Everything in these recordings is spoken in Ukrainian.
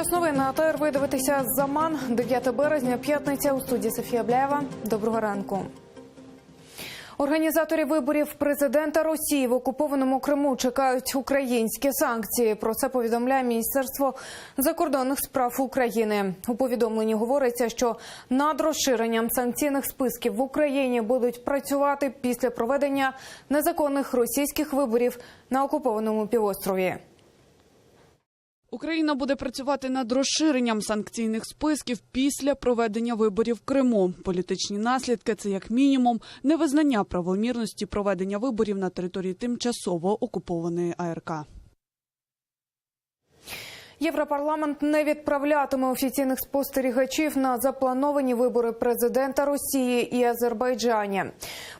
Час новин на АТР. Ви дивитеся «Заман». 9 березня, п'ятниця. У студії Софія Бляєва. Доброго ранку. Організаторів виборів президента Росії в окупованому Криму чекають українські санкції. Про це повідомляє Міністерство закордонних справ України. У повідомленні говориться, що над розширенням санкційних списків в Україні будуть працювати після проведення незаконних російських виборів на окупованому півострові. Україна буде працювати над розширенням санкційних списків після проведення виборів в Криму. Політичні наслідки – це як мінімум невизнання правомірності проведення виборів на території тимчасово окупованої АРК. Європарламент не відправлятиме офіційних спостерігачів на заплановані вибори президента Росії і Азербайджані.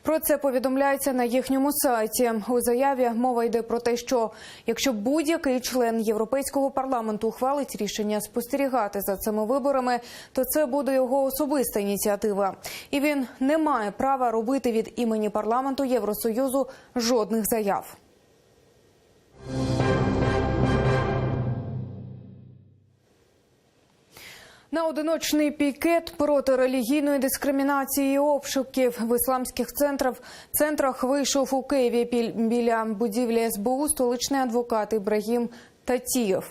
Про це повідомляється на їхньому сайті. У заяві мова йде про те, що якщо будь-який член Європейського парламенту ухвалить рішення спостерігати за цими виборами, то це буде його особиста ініціатива. І він не має права робити від імені парламенту Євросоюзу жодних заяв. На одиночний пікет проти релігійної дискримінації і обшуків в ісламських центрах вийшов у Києві біля будівлі СБУ столичний адвокат Ібрагім Татієв.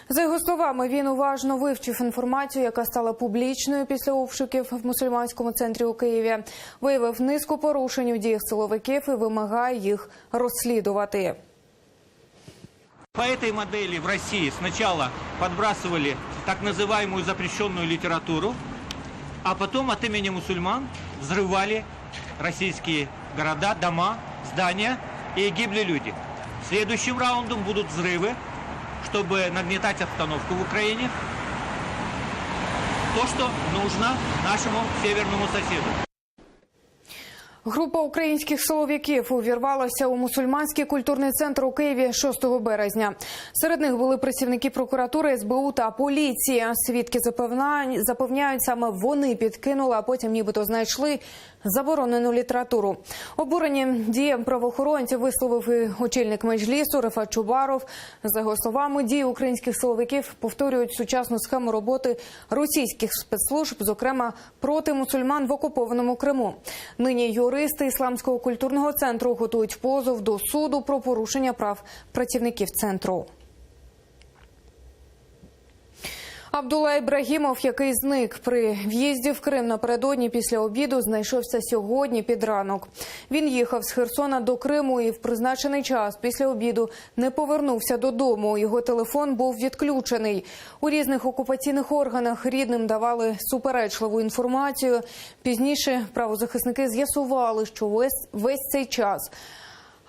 За його словами, він уважно вивчив інформацію, яка стала публічною після обшуків в мусульманському центрі у Києві, виявив низку порушень у діях силовиків і вимагає їх розслідувати. По этой модели в России сначала подбрасывали так называемую запрещенную литературу, а потом от имени мусульман взрывали российские города, дома, здания, и гибли люди. Следующим раундом будут взрывы, чтобы нагнетать обстановку в Украине. То, что нужно нашему северному соседу. Група українських силовиків увірвалася у мусульманський культурний центр у Києві 6 березня. Серед них були працівники прокуратури, СБУ та поліції. Свідки запевняють, саме вони підкинули, а потім нібито знайшли заборонену літературу. Обурені діям правоохоронців висловив і очільник Меджлісу Рефат Чубаров. За його словами, дії українських силовиків повторюють сучасну схему роботи російських спецслужб, зокрема проти мусульман в окупованому Криму. Нині юристи Ісламського культурного центру готують позов до суду про порушення прав працівників центру. Абдулла Ібрагімов, який зник при в'їзді в Крим напередодні після обіду, знайшовся сьогодні під ранок. Він їхав з Херсона до Криму і в призначений час після обіду не повернувся додому. Його телефон був відключений. У різних окупаційних органах рідним давали суперечливу інформацію. Пізніше правозахисники з'ясували, що весь цей час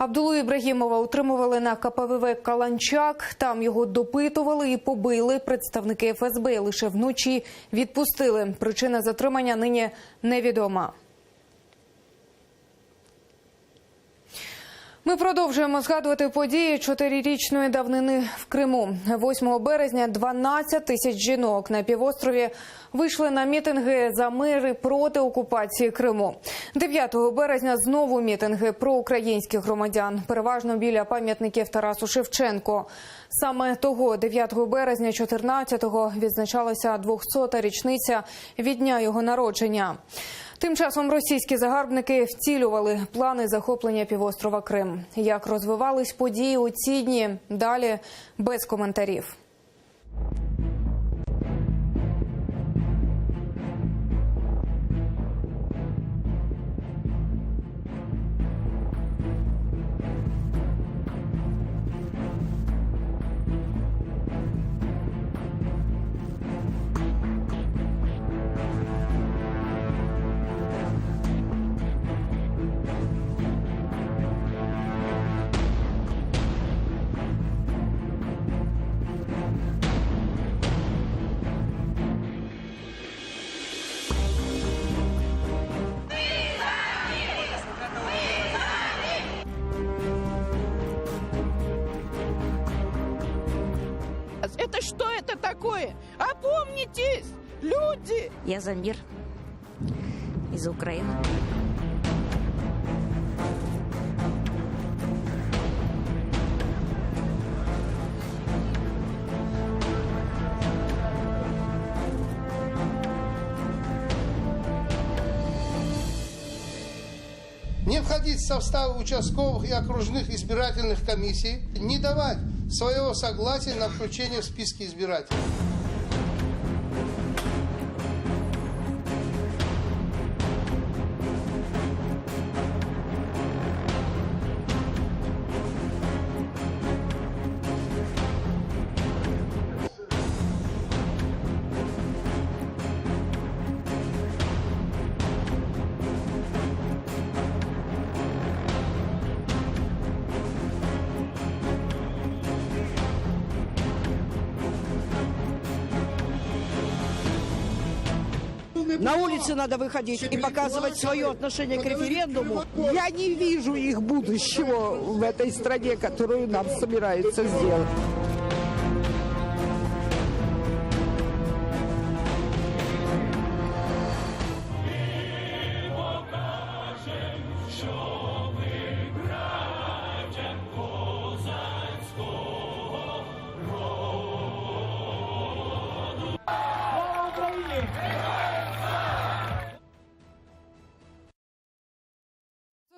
Абдуллу Ібрагімова утримували на КПВВ «Каланчак». Там його допитували і побили представники ФСБ. Лише вночі відпустили. Причина затримання нині невідома. Ми продовжуємо згадувати події 4-річної давнини в Криму. 8 березня 12 тисяч жінок на півострові вийшли на мітинги за мир і проти окупації Криму. 9 березня знову мітинги проукраїнських громадян, переважно біля пам'ятників Тарасу Шевченку. Саме того 9 березня 14-го відзначалася 200-та річниця від дня його народження. Тим часом російські загарбники втілювали плани захоплення півострова Крим. Як розвивались події у ці дні? Далі без коментарів. Это что это такое? Опомнитесь, люди! Я за мир из Украины. не входить в состав участковых и окружных избирательных комиссий, не давать своего согласия на включение в списки избирателей. На улице надо выходить и показывать свое отношение к референдуму. Я не вижу их будущего в этой стране, которую нам собираются сделать.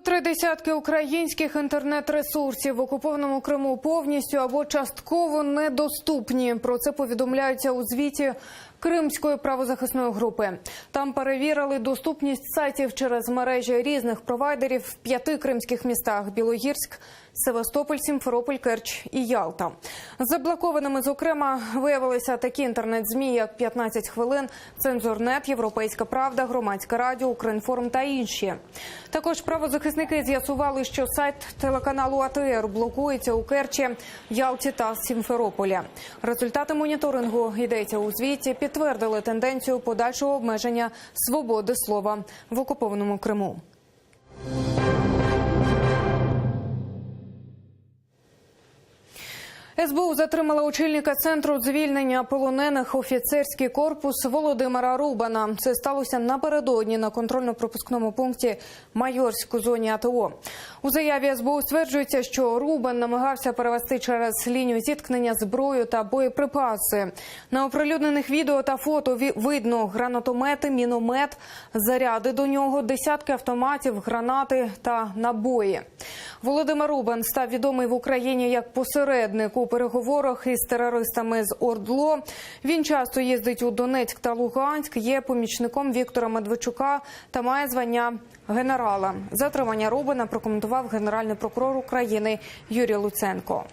Три десятки українських інтернет-ресурсів в окупованому Криму повністю або частково недоступні. Про це повідомляється у звіті Кримської правозахисної групи. Там перевірили доступність сайтів через мережі різних провайдерів в 5 кримських містах – Білогірськ, Севастополь, Сімферополь, Керч і Ялта. Заблокованими, зокрема, виявилися такі інтернет-ЗМІ, як «15 хвилин», «Цензорнет», «Європейська правда», «Громадське радіо», «Укрінформ» та інші. Також правозахисники з'ясували, що сайт телеканалу АТР блокується у Керчі, Ялті та Сімферополі. Результати моніторингу, йдеться у звіті, підтвердили тенденцію подальшого обмеження свободи слова в окупованому Криму. СБУ затримала очільника Центру звільнення полонених «Офіцерський корпус» Володимира Рубана. Це сталося напередодні на контрольно-пропускному пункті Майорськ у зоні АТО. У заяві СБУ стверджується, що Рубан намагався перевести через лінію зіткнення зброю та боєприпаси. На оприлюднених відео та фото видно гранатомети, міномет, заряди до нього, десятки автоматів, гранати та набої. Володимир Рубан став відомий в Україні як посередник у переговорах із терористами з ОРДЛО. Він часто їздить у Донецьк та Луганськ, є помічником Віктора Медведчука та має звання генерала. Затримання Рубана прокоментував генеральний прокурор України Юрій Луценко.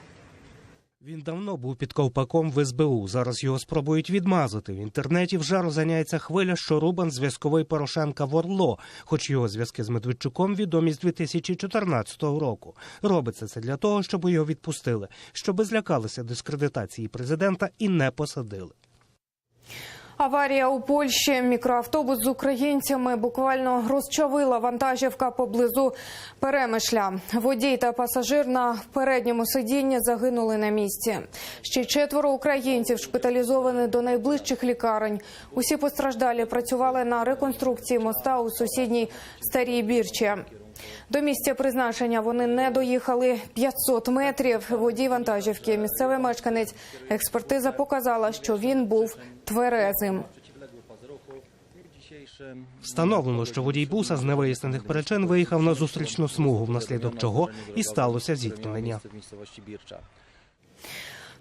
Він давно був під ковпаком в СБУ. Зараз його спробують відмазати. В інтернеті вже розганяється хвиля, що Рубан – зв'язковий Порошенка в ОРДЛО, хоч його зв'язки з Медведчуком відомі з 2014 року. Робиться це для того, щоб його відпустили, щоб злякалися дискредитації президента і не посадили. Аварія у Польщі. Мікроавтобус з українцями буквально розчавила вантажівка поблизу Перемишля. Водій та пасажир на передньому сидінні загинули на місці. Ще 4 українців шпиталізовані до найближчих лікарень. Усі постраждалі працювали на реконструкції моста у сусідній Старій Бірчі. До місця призначення вони не доїхали 500 метрів. Водій вантажівки, місцевий мешканець. Експертиза показала, що він був тверезим. Встановлено, що водій буса з невияснених причин виїхав на зустрічну смугу, внаслідок чого і сталося зіткнення.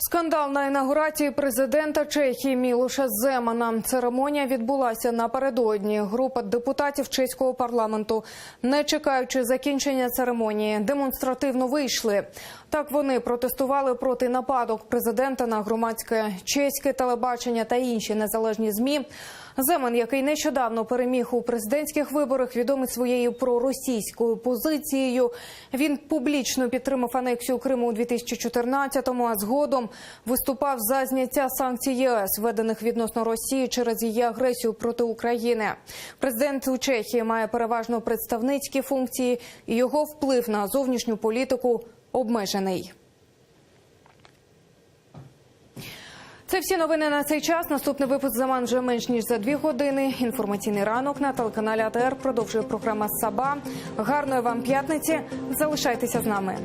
Скандал на інаугурації президента Чехії Мілоша Земана. Церемонія відбулася напередодні. Група депутатів чеського парламенту, не чекаючи закінчення церемонії, демонстративно вийшли. Так вони протестували проти нападок президента на громадське чеське телебачення та інші незалежні ЗМІ. Земан, який нещодавно переміг у президентських виборах, відомий своєю проросійською позицією. Він публічно підтримав анексію Криму у 2014-му, а згодом виступав за зняття санкцій ЄС, введених відносно Росії через її агресію проти України. Президент у Чехії має переважно представницькі функції, і його вплив на зовнішню політику обмежений. Це всі новини на цей час. Наступний випуск за вже менш ніж за 2 години. Інформаційний ранок на телеканалі АТР продовжує програма «Саба». Гарної вам п'ятниці. Залишайтеся з нами.